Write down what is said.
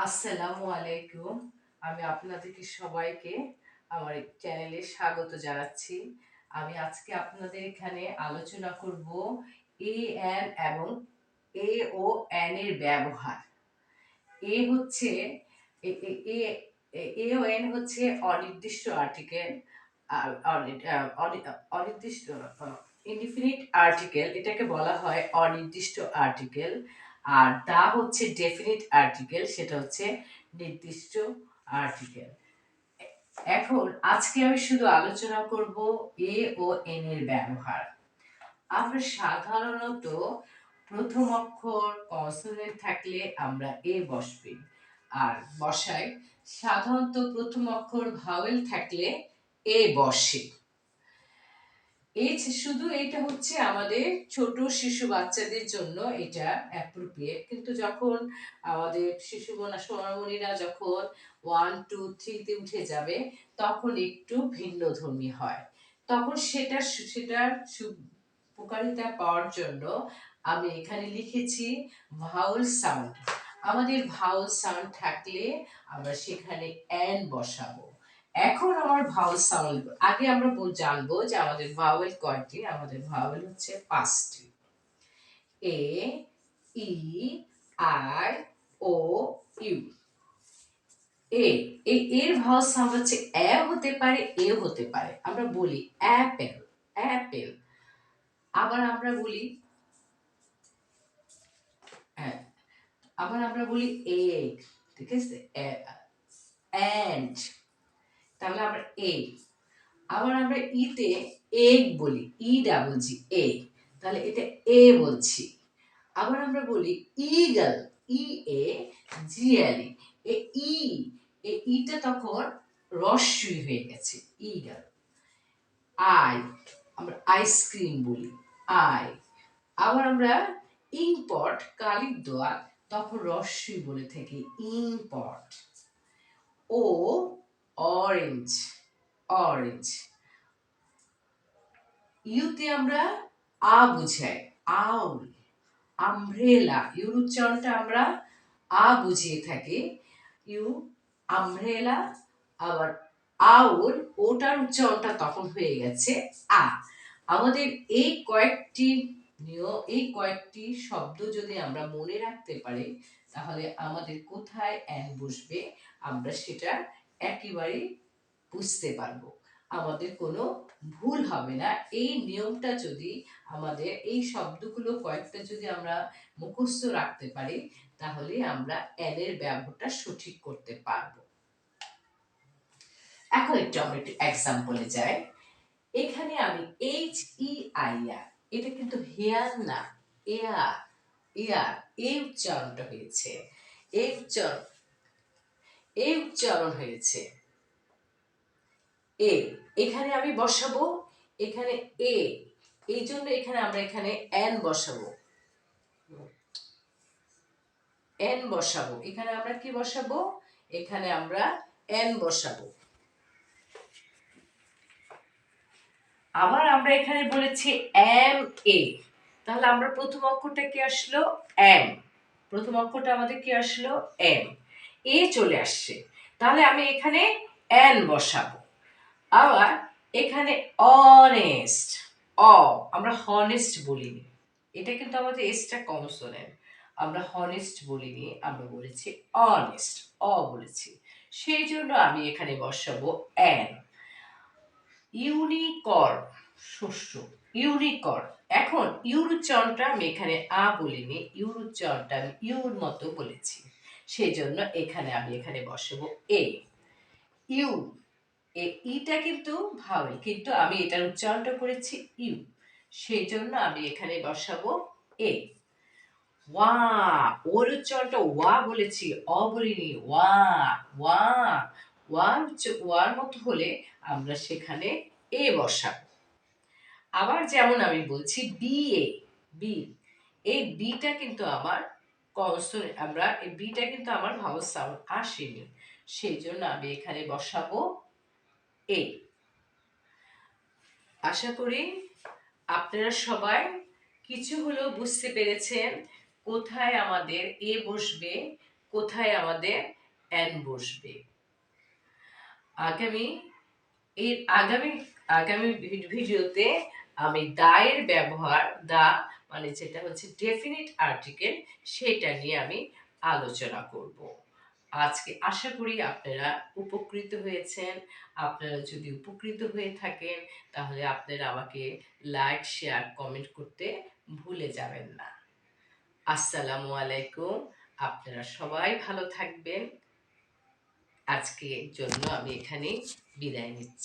আসসালামু আলাইকুম। আমি আপনাদেরকে সবাইকে আমার এই চ্যানেলে স্বাগত জানাচ্ছি। আমি আজকে আপনাদের এখানে আলোচনা করব এ এন এবং এ ও এন এর ব্যবহার। এ হচ্ছে এ এ এ এ ও এন হচ্ছে অনির্দিষ্ট আর্টিকেল, অনির্দিষ্ট ইনডিফিনিট আর্টিকেল, এটাকে বলা হয় অনির্দিষ্ট আর্টিকেল। আর দা হচ্ছে ডেফিনিট আর্টিকেল, সেটা হচ্ছে নির্দিষ্ট আর্টিকেল। এখন আজকে আমি শুধু আলোচনা করব এ ও এন এর ব্যবহার। আমরা সাধারণত প্রথম অক্ষর কনসোনেন্ট থাকলে আমরা এ বসবে আর বসাই, সাধারণত প্রথম অক্ষর ভাওয়েল থাকলে এ বসে। এই শুধু এটা হচ্ছে আমাদের ছোট শিশু বাচ্চাদের জন্য এটা অ্যাপ্রোপ্রিয়েট, কিন্তু যখন আমাদের শিশু সোনামণিরা যখন 1 2 3 উঠে যাবে তখন একটু ভিন্নধর্মী হয়। তখন সেটার উপকারিতা পাওয়ার জন্য আমি এখানে লিখেছি ভাউল সাউন্ড। আমাদের ভাউল সাউন্ড থাকলে আমরা সেখানে অ্যান বসাবো। এখন আমার ভাওয়েল সাউন্ড, আগে আমরা জানবো যে আমাদের ভাওয়েল কয়টি। আমাদের ভাওয়েল হচ্ছে 5টি: এ, ই, আই, ও, ইউ। এ এর ভাওয়েল সাউন্ড হচ্ছে এ হতে পারে, এ হতে পারে। আমরা বলি অ্যাপেল, অ্যাপেল। আবার আমরা বলি হ্যাঁ, আবার আমরা বলি এগ, ঠিক আছে, অ্যান্ড। তাহলে আমরা এ, আবার আমরা ইতে এগ বলি, ই ডাবল জি, এ, তাহলে এটা এ বলছি। আবার আমরা বলি ইগল, ই এ জি এল ই, এ ই, এ ইটা তখন রস্যই হয়ে গেছে, ইগল। আই, আমরা আইসক্রিম বলি, আই। আবার আমরা ইম্পট, কালির দোয়া, তখন রস্যই বলে থাকি, ইম্পট। ও, অরেঞ্জ, অরেঞ্জ। ইউতে আমরা আ বুঝাই, আউল। আমব্রেলা, ইউর উচ্চারণটা আমরা আ বুঝিয়ে থাকি, ইউ, আমব্রেলা। আবার আউল, ওটার উচ্চারণটা তখন হয়ে গেছে আ। আমাদের এই কয়েকটি শব্দ যদি আমরা মনে রাখতে পারি তাহলে আমাদের কোথায় অ্যান বসবে আমরা সেটা একেবারে বুঝতে পারবো, আমাদের কোনো ভুল হবে না। এই নিয়মটা যদি আমাদের, এই শব্দগুলো কয়েকটা যদি আমরা মুখস্থ রাখতে পারি তাহলে আমরা এন এর ব্যবহারটা সঠিক করতে পারবো। এখন আমরা একটু এক্সাম্পলে যাই। এখানে আমি এইচ ই আই আর, এটা কিন্তু হেয়ার না, এয়ার, এয়ার, এই উচ্চারণটা হয়েছে, এই উচ্চারণ, এই উচ্চারণ হয়েছে এ। এখানে আমি বসাবো এখানে এ, এই জন্য এখানে আমরা এখানে এন বসাবো, এন বসাবো। এখানে আমরা কি বসাবো? এখানে আমরা এন বসাবো। আবার আমরা এখানে বলেছি এম এ, তাহলে আমরা প্রথম অক্ষরটা কি আসলো? এম। প্রথম অক্ষরটা আমাদের কি আসলো? এম। এ চলে আসছে, তাহলে আমি এখানে এন বসাবো। আবার এখানে অনেস্ট, অ, আমরা হনেস্ট বলিনি, এটা কিন্তু আমাদের এসটা কনসোনেন্ট, আমরা হনেস্ট বলিনি, আমরা বলেছি অনেস্ট, অ বলেছি, সেই জন্য আমি এখানে বসাবো অ্যান। ইউনিকর্ন, শস্য, ইউনিকর্ন। এখন ইউর উচ্চারণটা আমি এখানে আ বলিনি, ইউর উচ্চারণটা আমি ইউর মতো বলেছি, সেই জন্য এখানে আমি এখানে বসাবো এ। ইউ, ইটা কিন্তু ভাওয়েল, কিন্তু আমি এটার উচ্চারণটা করেছি ইউ, সেই জন্য আমি এখানে বসাবো এ। ওয়া, ওর উচ্চারণটা ওয়া বলেছি, অ বলিনি, ওয়া, ওয়া, ওয়ার মতো হলে আমরা সেখানে এ বসাবো। আবার যেমন আমি বলছি বি এ, বি, এই বিটা কিন্তু আমার কনসোনেন্ট, আমরা এই বিটা কিন্তু আমার ভাওয়েল সাউন্ড আসেনি, সেই জন্য আমি এখানে বসাবো এ। আশা করি আপনারা সবাই কিছু হলেও বুঝতে পেরেছেন কোথায় আমাদের এ বসবে, কোথায় আমাদের অ্যান বসবে। আগামী এর আগামী আগামী ভিডিওতে আমি দা এর ব্যবহার, দা মানে যেটা হচ্ছে ডেফিনিট আর্টিকেল, সেটা নিয়ে আমি আলোচনা করব। আজকে আশা করি আপনারা উপকৃত হয়েছেন। আপনারা যদি উপকৃত হয়ে থাকেন তাহলে আপনারা আমাকে লাইক, শেয়ার, কমেন্ট করতে ভুলে যাবেন না। আসসালামু আলাইকুম। আপনারা সবাই ভালো থাকবেন। আজকের জন্য আমি এখানেই বিদায় নিচ্ছি।